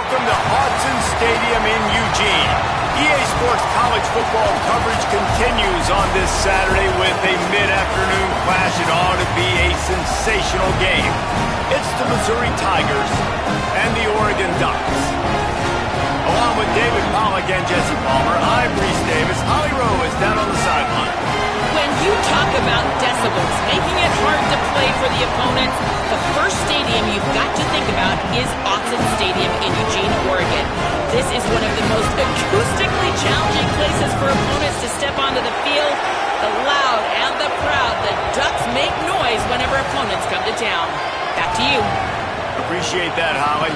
Welcome to Autzen Stadium in Eugene. EA Sports college football coverage continues on this Saturday with a mid-afternoon clash. It ought to be a sensational game. It's the Missouri Tigers and the Oregon Ducks. Along with David Pollack and Jesse Palmer, I'm Reese Davis. Holly Rowe is down on the sideline. When you talk about decibels, making it hard to play for the opponents, the first stadium you've got to think about is Autzen Stadium in Eugene, Oregon. This is one of the most acoustically challenging places for opponents to step onto the field. The loud and the proud, the Ducks make noise whenever opponents come to town. Back to you. Appreciate that, Holly.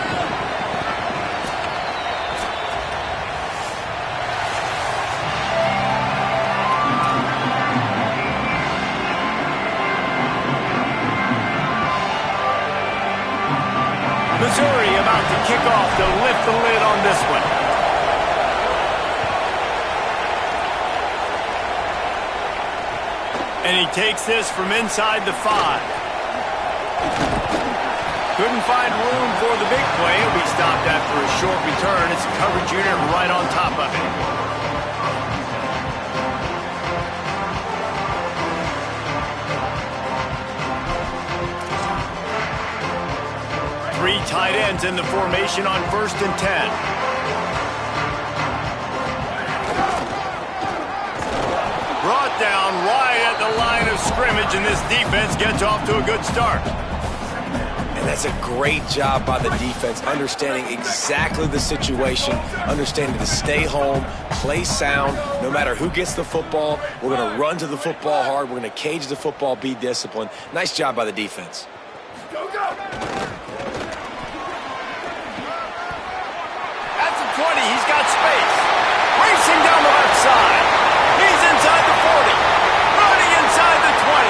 Missouri about to kick off to lift the lid on this one. And he takes this from inside the 5. Couldn't find room for the big play. It'll be stopped after a short return. It's a coverage unit right on top of it. Three tight ends in the formation on 1st and 10. Brought down right at the line of scrimmage, and this defense gets off to a good start. And that's a great job by the defense, understanding exactly the situation, understanding to stay home, play sound. No matter who gets the football, we're going to run to the football hard. We're going to cage the football, be disciplined. Nice job by the defense. Go, go! 20, he's got space. Racing down the left side. He's inside the 40. Running inside the 20.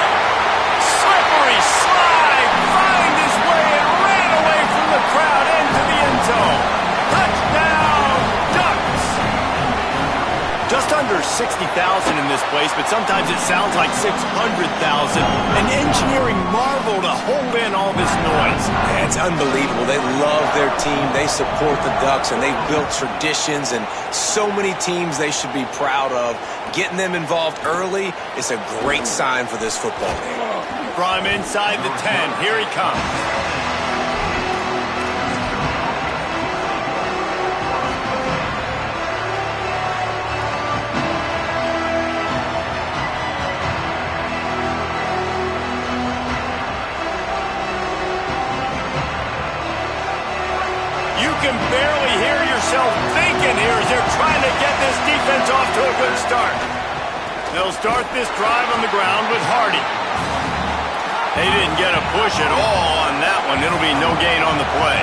Slippery slide. Find his way and ran away from the crowd into the end zone. Touchdown, Ducks. Just under 60,000 in this place, but sometimes it sounds like 600,000. An engineering marvel to hold in all this noise. Yeah, it's unbelievable. They love their team. They support the Ducks, and they've built traditions and so many teams they should be proud of. Getting them involved early is a great sign for this football game. From inside the 10, here he comes. You can barely hear yourself thinking here as they're trying to get this defense off to a good start. They'll start this drive on the ground with Hardy. They didn't get a push at all on that one. It'll be no gain on the play.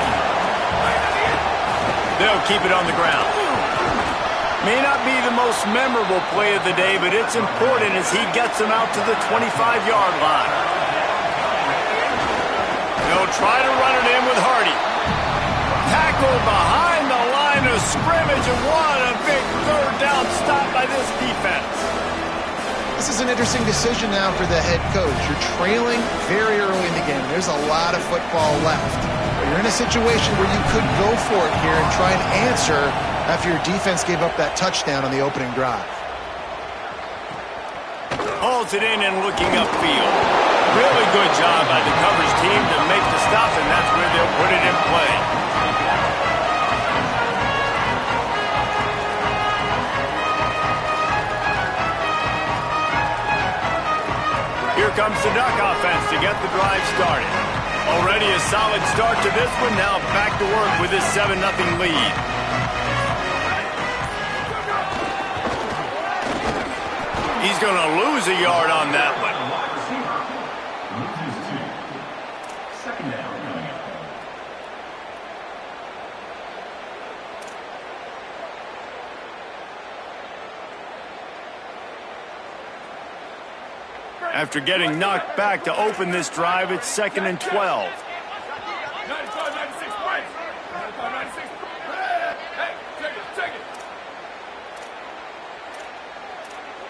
They'll keep it on the ground. May not be the most memorable play of the day, but it's important as he gets them out to the 25-yard line. They'll try to run it in with Hardy. Tackled behind the line of scrimmage, and what a big third down stop by this defense. This is an interesting decision now for the head coach. You're trailing very early in the game. There's a lot of football left. But you're in a situation where you could go for it here and try and answer after your defense gave up that touchdown on the opening drive. Hauls it in and looking upfield. Really good job by the coverage team to make the stop, and that's where they'll put it in play. Here comes the Duck offense to get the drive started. Already a solid start to this one. Now back to work with this 7-0 lead. He's going to lose a yard on that one. After getting knocked back to open this drive, it's 2nd and 12.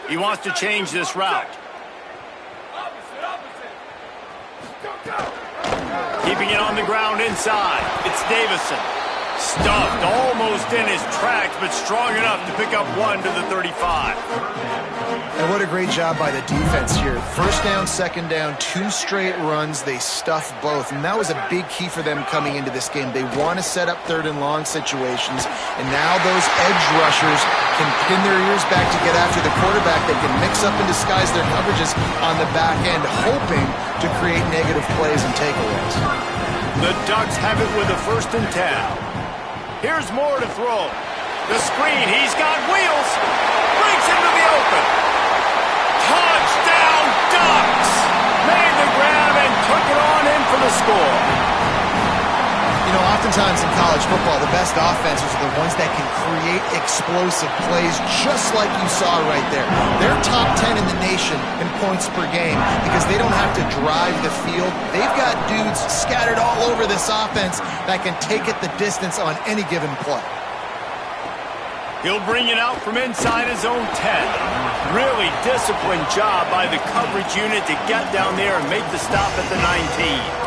He wants to change this route. Keeping it on the ground inside. It's Davison. Stuffed almost in his tracks, but strong enough to pick up one to the 35. And what a great job by the defense here. First down, second down, 2 straight runs. They stuffed both, and that was a big key for them coming into this game. They want to set up third and long situations, and now those edge rushers can pin their ears back to get after the quarterback. They can mix up and disguise their coverages on the back end, hoping to create negative plays and takeaways. The Ducks have it with a 1st and 10. Here's Moore to throw. The screen, he's got wheels. Breaks into the open. Touchdown, Ducks! Made the grab and took it on in for the score. You know, oftentimes in college football, the best offenses are the ones that can create explosive plays, just like you saw right there. They're top 10 in the nation in points per game because they don't have to drive the field. They've got dudes scattered all over this offense that can take it the distance on any given play. He'll bring it out from inside his own 10. Really disciplined job by the coverage unit to get down there and make the stop at the 19.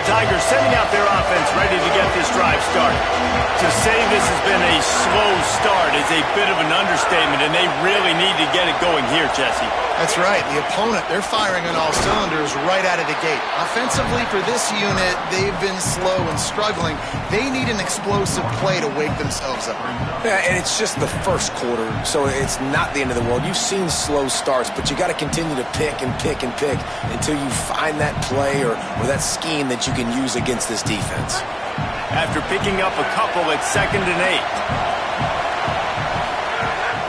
Tigers sending out their offense ready to get this drive started. To say this has been a slow start is a bit of an understatement, and they really need to get it going here, Jesse. That's right. The opponent, they're firing on all cylinders right out of the gate. Offensively for this unit, they've been slow and struggling. They need an explosive play to wake themselves up. Yeah, and it's just the first quarter, so it's not the end of the world. You've seen slow starts, but you got to continue to pick and pick and pick until you find that play or that scheme that you can use against this defense. After picking up a couple at 2nd and 8.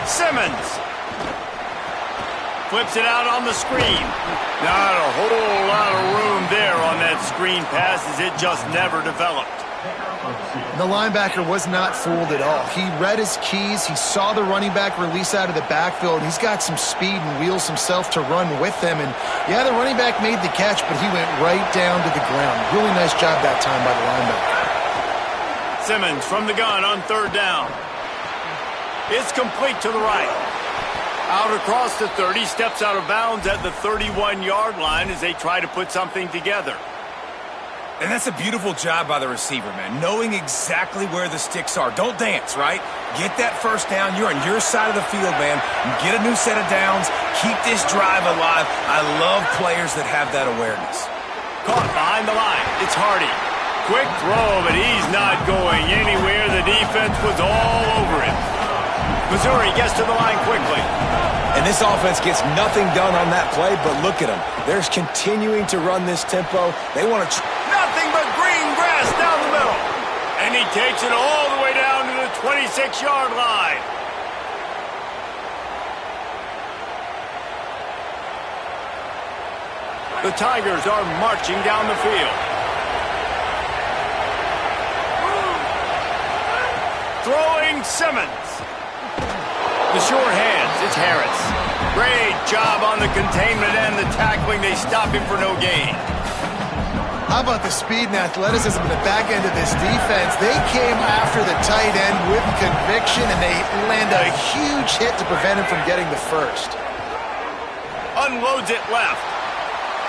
Simmons flips it out on the screen. Not a whole lot of room there on that screen pass as it just never developed. The linebacker was not fooled at all. He read his keys. He saw the running back release out of the backfield. He's got some speed and wheels himself to run with them. And, yeah, the running back made the catch, but he went right down to the ground. Really nice job that time by the linebacker. Simmons from the gun on 3rd down. It's complete to the right. Out across the 30, steps out of bounds at the 31-yard line as they try to put something together. And that's a beautiful job by the receiver, man, knowing exactly where the sticks are. Don't dance, right? Get that first down. You're on your side of the field, man. Get a new set of downs. Keep this drive alive. I love players that have that awareness. Caught behind the line. It's Hardy. Quick throw, but he's not going anywhere. The defense was all over him. Missouri gets to the line quickly. And this offense gets nothing done on that play, but look at them. They're continuing to run this tempo. They want to... Nothing but green grass down the middle. And he takes it all the way down to the 26-yard line. The Tigers are marching down the field. Throwing Simmons. The short hands, it's Harris. Great job on the containment and the tackling. They stop him for no gain. How about the speed and athleticism in the back end of this defense? They came after the tight end with conviction, and they land a huge hit to prevent him from getting the first. Unloads it left.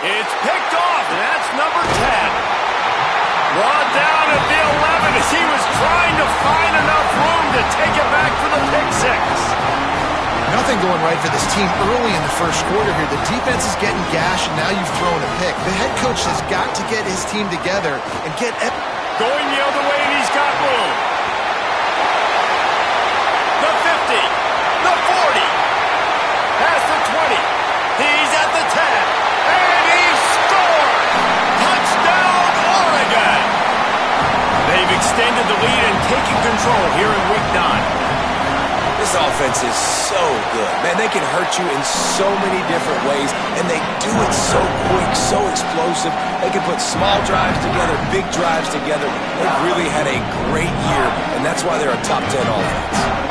It's picked off, and that's number 10. Brought down at the 11 as he was trying to find enough room to take it back for the pick six. Nothing going right for this team early in the first quarter here. The defense is getting gashed, and now you've thrown a pick. The head coach has got to get his team together and get... Going the other way, and he's got room. The 50. The 40. Past the 20. He's at the 10. And he scored! Touchdown, Oregon! They've extended the lead and taken control here in Week 9. This offense is so good. Man, they can hurt you in so many different ways, and they do it so quick, so explosive. They can put small drives together, big drives together. They've really had a great year, and that's why they're a top 10 offense.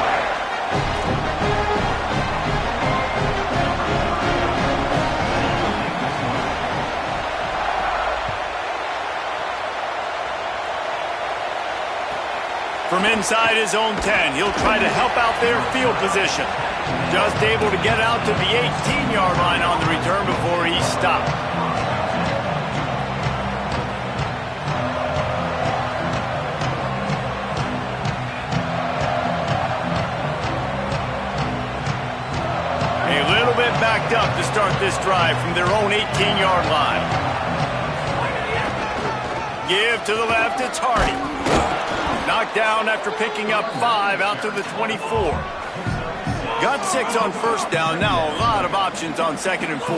From inside his own 10, he'll try to help out their field position. Just able to get out to the 18-yard line on the return before he stopped. A little bit backed up to start this drive from their own 18-yard line. Give to the left, it's Hardy. Knocked down after picking up 5 out to the 24. Got 6 on first down. Now a lot of options on 2nd and 4.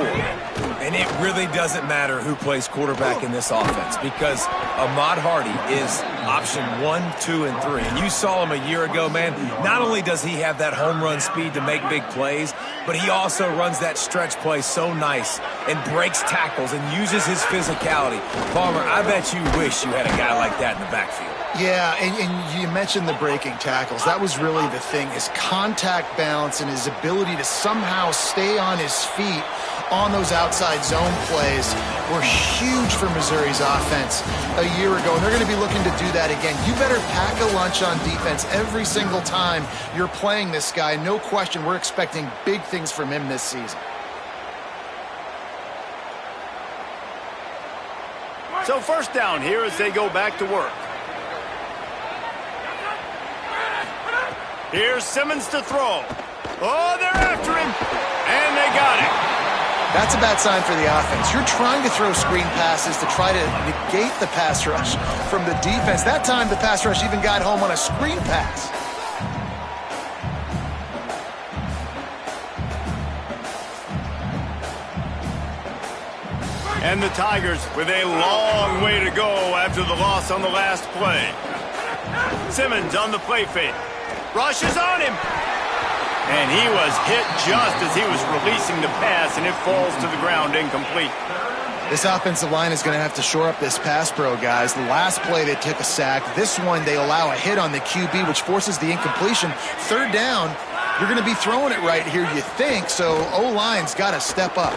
And it really doesn't matter who plays quarterback in this offense because Ahmad Hardy is option 1, 2, and 3. And you saw him a year ago, man. Not only does he have that home run speed to make big plays, but he also runs that stretch play so nice and breaks tackles and uses his physicality. Palmer, I bet you wish you had a guy like that in the backfield. Yeah, and you mentioned the breaking tackles. That was really the thing. His contact balance and his ability to somehow stay on his feet on those outside zone plays were huge for Missouri's offense a year ago, and they're going to be looking to do that again. You better pack a lunch on defense every single time you're playing this guy. No question, we're expecting big things from him this season. So first down here as they go back to work. Here's Simmons to throw. Oh, they're after him. And they got him. That's a bad sign for the offense. You're trying to throw screen passes to try to negate the pass rush from the defense. That time, the pass rush even got home on a screen pass. And the Tigers with a long way to go after the loss on the last play. Simmons on the play fake. Rushes on him. And he was hit just as he was releasing the pass, and it falls to the ground incomplete. This offensive line is going to have to shore up this pass pro, guys. The last play they took a sack. This one they allow a hit on the QB, which forces the incompletion. Third down, you're going to be throwing it right here, you think, so O-line's got to step up.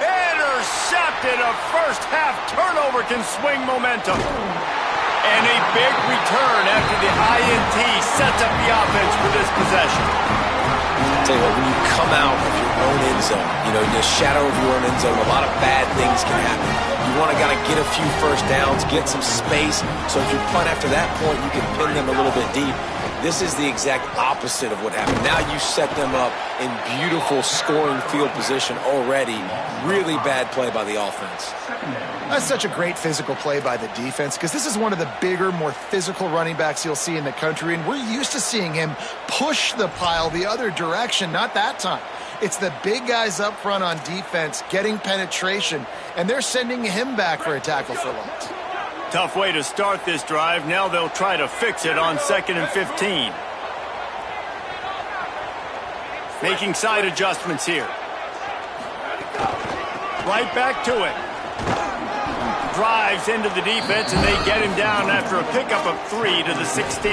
Intercepted. A first-half turnover can swing momentum. And a big return after the INT sets up the offense for this possession. I'll tell you what, when you come out of your own end zone, you know, in the shadow of your own end zone, a lot of bad things can happen. You want to kind of get a few first downs, get some space, so if you punt after that point, you can pin them a little bit deep. This is the exact opposite of what happened. Now you set them up in beautiful scoring field position already. Really bad play by the offense. That's such a great physical play by the defense because this is one of the bigger, more physical running backs you'll see in the country, and we're used to seeing him push the pile the other direction, not that time. It's the big guys up front on defense getting penetration, and they're sending him back for a tackle for loss. Tough way to start this drive. Now they'll try to fix it on 2nd and 15. Making side adjustments here. Right back to it. Drives into the defense, and they get him down after a pickup of 3 to the 16.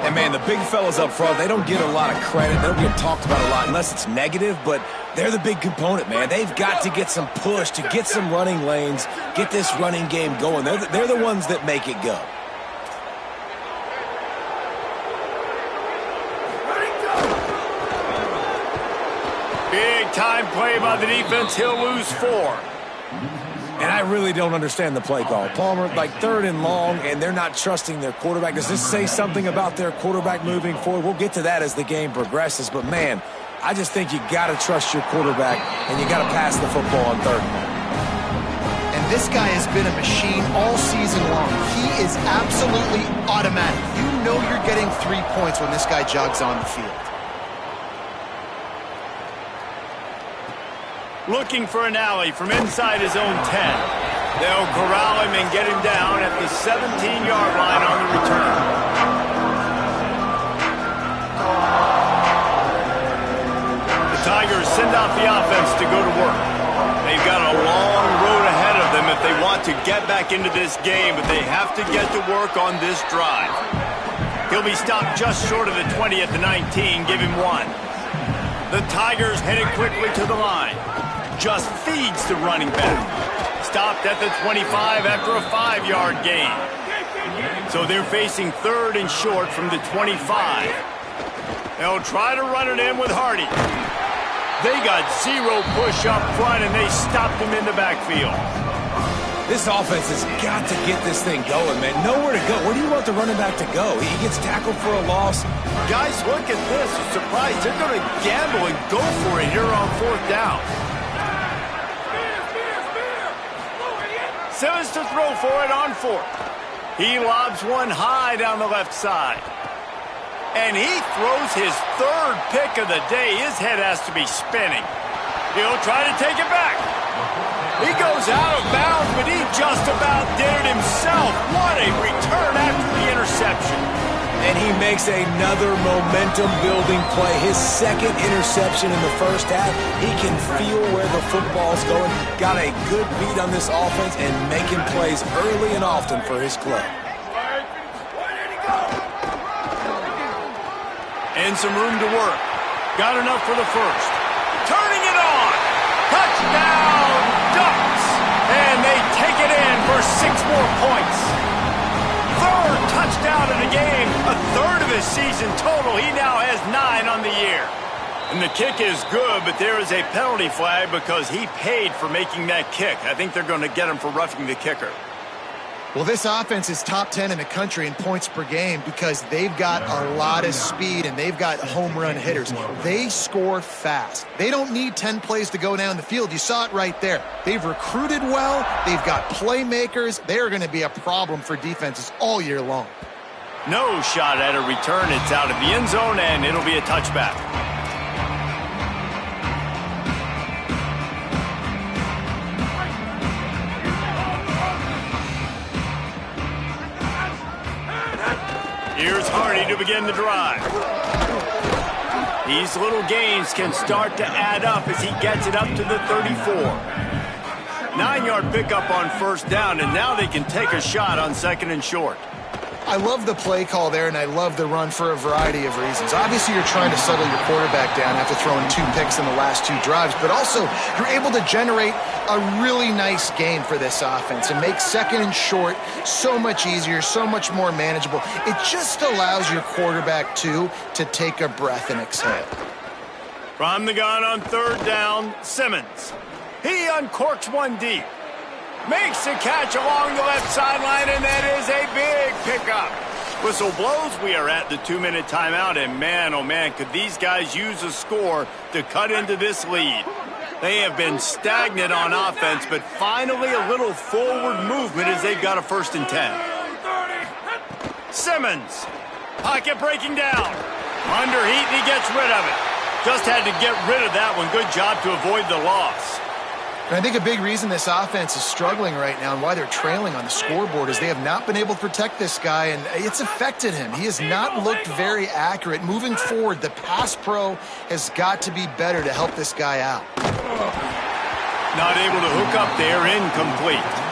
And, man, the big fellas up front, they don't get a lot of credit. They don't get talked about a lot unless it's negative, but they're the big component, man. They've got to get some push, to get some running lanes, get this running game going. They're the ones that make it go. Big-time play by the defense. He'll lose 4. And I really don't understand the play call. Palmer, like 3rd and long, and they're not trusting their quarterback. Does this say something about their quarterback moving forward? We'll get to that as the game progresses. But, man, I just think you got to trust your quarterback, and you got to pass the football on 3rd and long. And this guy has been a machine all season long. He is absolutely automatic. You know you're getting 3 points when this guy jogs on the field. Looking for an alley from inside his own 10. They'll corral him and get him down at the 17-yard line on the return. The Tigers send out the offense to go to work. They've got a long road ahead of them if they want to get back into this game, but they have to get to work on this drive. He'll be stopped just short of the 20 at the 19. Give him 1. The Tigers headed quickly to the line. Just feeds the running back. Stopped at the 25 after a 5-yard gain. So they're facing 3rd and short from the 25. They'll try to run it in with Hardy. They got 0 push up front, and they stopped him in the backfield. This offense has got to get this thing going, man. Nowhere to go. Where do you want the running back to go? He gets tackled for a loss. Guys, look at this. I'm surprised they're going to gamble and go for it here on 4th down. Simmons to throw for it on 4th. He lobs one high down the left side. And he throws his 3rd pick of the day. His head has to be spinning. He'll try to take it back. He goes out of bounds, but he just about did it himself. What a return after the interception. And he makes another momentum-building play. His 2nd interception in the first half. He can feel where the football's going. Got a good beat on this offense and making plays early and often for his club. And some room to work. Got enough for the 1st. Turning it on. Touchdown, Ducks. And they take it in for 6 more points. 3rd touchdown in the game. A 3rd of his season total. He now has 9 on the year. And the kick is good, but there is a penalty flag because he paid for making that kick. I think they're going to get him for roughing the kicker. Well, this offense is top 10 in the country in points per game because they've got a lot of speed and they've got home run hitters. They score fast. They don't need 10 plays to go down the field. You saw it right there. They've recruited well. They've got playmakers. They are going to be a problem for defenses all year long. No shot at a return. It's out of the end zone, and it'll be a touchback. Here's Hardy to begin the drive. These little gains can start to add up as he gets it up to the 34. 9-yard pickup on 1st down, and now they can take a shot on 2nd and short. I love the play call there, and I love the run for a variety of reasons. Obviously, you're trying to settle your quarterback down after throwing 2 picks in the last 2 drives, but also you're able to generate a really nice game for this offense and make 2nd and short so much easier, so much more manageable. It just allows your quarterback, too, to take a breath and exhale. From the gun on 3rd down, Simmons. He uncorks one deep. Makes a catch along the left sideline, and that is a big pickup. Whistle blows. We are at the 2-minute timeout, and man, oh man, could these guys use a score to cut into this lead. They have been stagnant on offense, but finally a little forward movement as they've got a 1st and 10. Simmons, pocket breaking down. Under heat, and he gets rid of it. Just had to get rid of that one. Good job to avoid the loss. And I think a big reason this offense is struggling right now and why they're trailing on the scoreboard is they have not been able to protect this guy, and it's affected him. He has not looked very accurate. Moving forward, the pass pro has got to be better to help this guy out. Not able to hook up there, incomplete.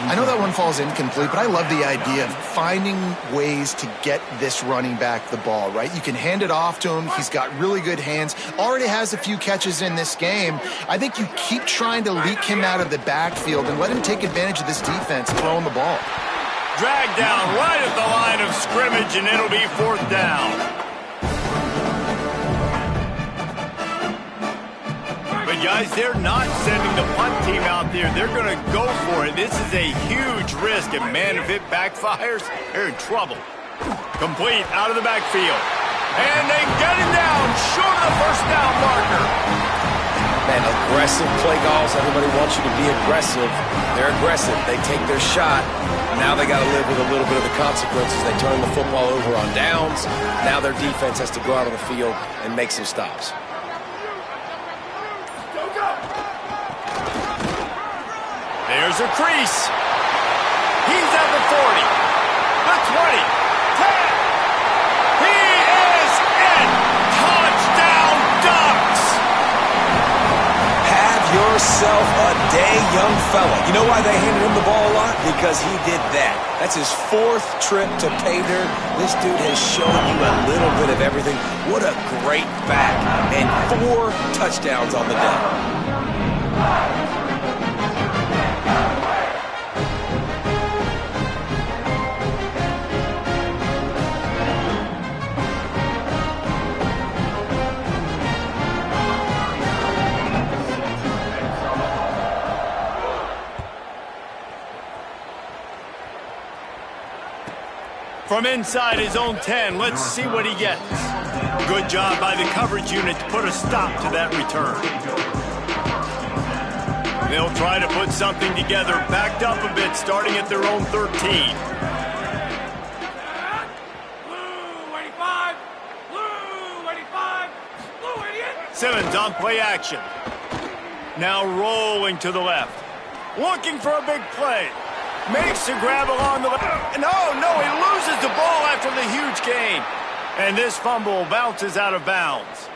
I know that one falls incomplete, but I love the idea of finding ways to get this running back the ball, right? You can hand it off to him. He's got really good hands. Already has a few catches in this game. I think you keep trying to leak him out of the backfield and let him take advantage of this defense throwing the ball. Dragged down right at the line of scrimmage, and it'll be 4th down. But guys, they're not sending the punt team out there. They're going to go for it. This is a huge risk, and man, if it backfires, they're in trouble. Complete out of the backfield. And they get him down short of the 1st down marker. Man, aggressive play calls. Everybody wants you to be aggressive. They're aggressive. They take their shot. Now they got to live with a little bit of the consequences. They turn the football over on downs. Now their defense has to go out on the field and make some stops. There's a crease. He's at the 40, the 20, 10. He is in. Touchdown, Ducks. Have yourself a day, young fella. You know why they handed him the ball a lot? Because he did that. That's his 4th trip to pay dirt. This dude has shown you a little bit of everything. What a great back. And 4 touchdowns on the day. From inside his own 10, let's see what he gets. Good job by the coverage unit to put a stop to that return. They'll try to put something together, backed up a bit, starting at their own 13. Simmons on play action. Now rolling to the left. Looking for a big play. Makes the grab along the left. No, he loses the ball after the huge gain. And this fumble bounces out of bounds.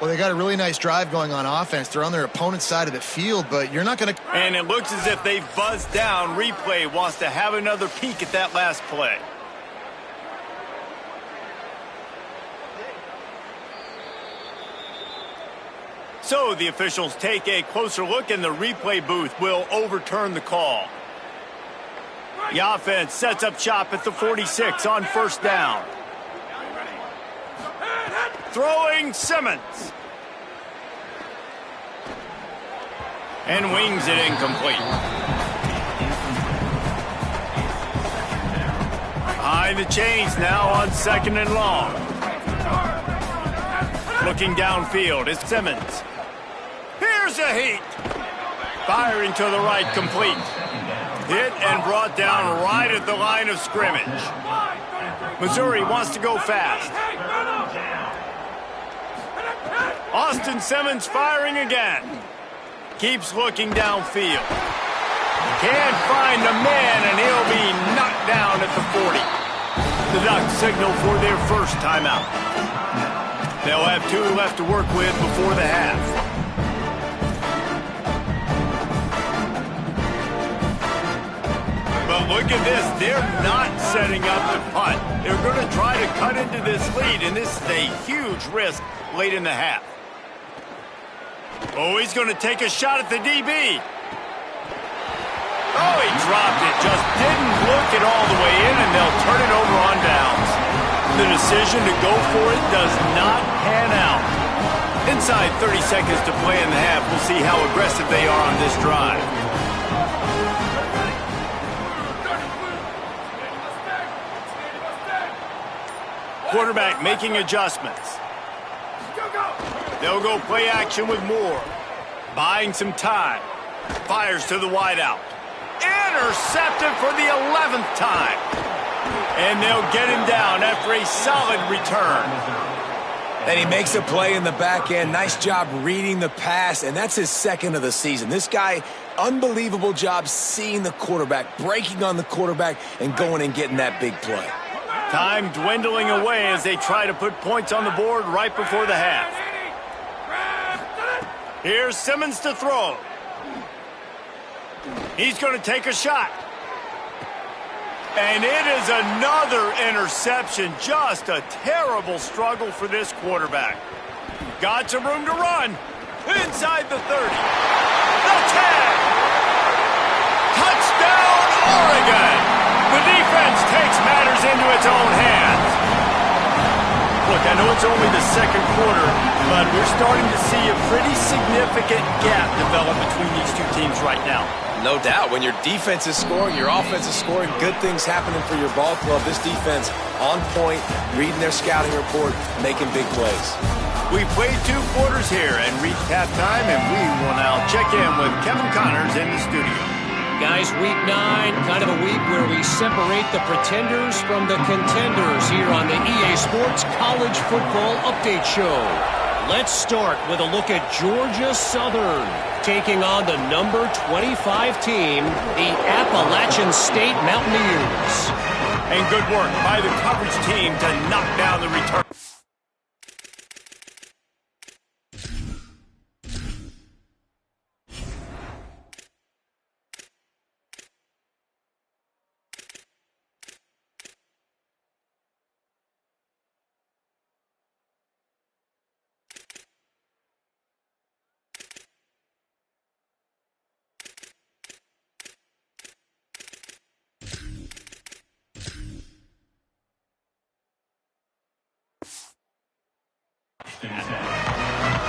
Well, they got a really nice drive going on offense. They're on their opponent's side of the field, but you're not going to... And it looks as if they've buzzed down. Replay wants to have another peek at that last play. So the officials take a closer look, and the replay booth will overturn the call. The offense sets up shop at the 46 on first down. Throwing Simmons. And wings it incomplete. Behind the chains now on second and long. Looking downfield is Simmons. Here's a heat. Firing to the right, complete. Hit and brought down right at the line of scrimmage. Missouri wants to go fast. Austin Simmons firing again. Keeps looking downfield. Can't find the man, and he'll be knocked down at the 40. The Ducks signal for their first timeout. They'll have 2 left to work with before the half. But look at this. They're not setting up to punt. They're going to try to cut into this lead, and this is a huge risk late in the half. Oh, he's going to take a shot at the DB. Oh, he dropped it. Just didn't look it all the way in, and they'll turn it over on downs. The decision to go for it does not pan out. Inside 30 seconds to play in the half. We'll see how aggressive they are on this drive. Quarterback making adjustments. They'll go play action with Moore. Buying some time. Fires to the wideout. Intercepted for the 11th time. And they'll get him down after a solid return. And he makes a play in the back end. Nice job reading the pass, and that's his second of the season. This guy, unbelievable job seeing the quarterback, breaking on the quarterback, and going and getting that big play. Time dwindling away as they try to put points on the board right before the half. Here's Simmons to throw. He's going to take a shot. And it is another interception. Just a terrible struggle for this quarterback. Got some room to run. Inside the 30. The 10. Touchdown, Oregon. The defense takes matters into its own hands. Look, I know it's only the second quarter, but we're starting to see a pretty significant gap develop between these two teams right now. No doubt. When your defense is scoring, your offense is scoring, good things happening for your ball club. This defense on point, reading their scouting report, making big plays. We played 2 quarters here and reached halftime, and we will now check in with Kevin Connors in the studio. Guys, week 9, kind of a week where we separate the pretenders from the contenders here on the EA Sports College Football Update Show. Let's start with a look at Georgia Southern, taking on the number 25 team, the Appalachian State Mountaineers. And good work by the coverage team to knock down the return.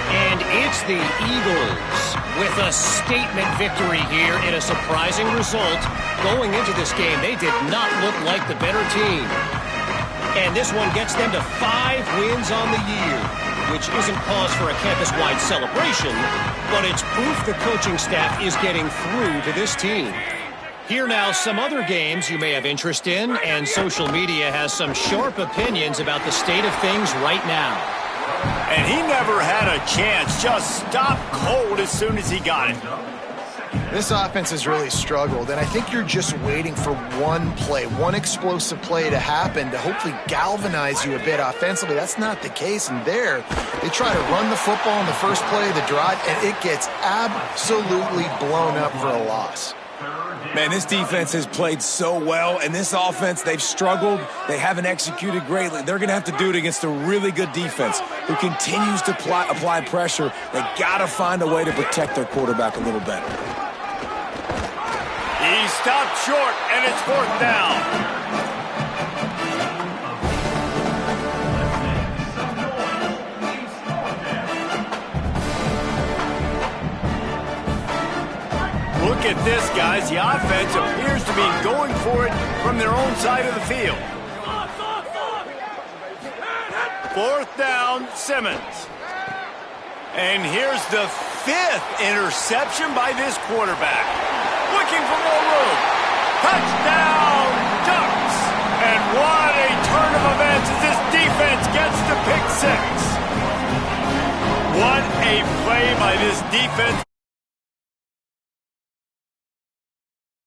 And it's the Eagles with a statement victory here in a surprising result. Going into this game, they did not look like the better team. And this one gets them to 5 wins on the year, which isn't cause for a campus-wide celebration, but it's proof the coaching staff is getting through to this team. Here now, some other games you may have interest in, and social media has some sharp opinions about the state of things right now. And he never had a chance, just stopped cold as soon as he got it. This offense has really struggled, and I think you're just waiting for one play, one explosive play to happen to hopefully galvanize you a bit offensively. That's not the case, and there, they try to run the football in the first play of the drive, and it gets absolutely blown up for a loss. Man, this defense has played so well, and this offense, they've struggled. They haven't executed greatly. They're going to have to do it against a really good defense who continues to apply pressure. They got to find a way to protect their quarterback a little better. He stopped short, and it's 4th down. Look at this, guys. The offense appears to be going for it from their own side of the field. 4th down, Simmons. And here's the 5th interception by this quarterback. Looking for more room. Touchdown, Ducks. And what a turn of events as this defense gets to pick 6. What a play by this defense.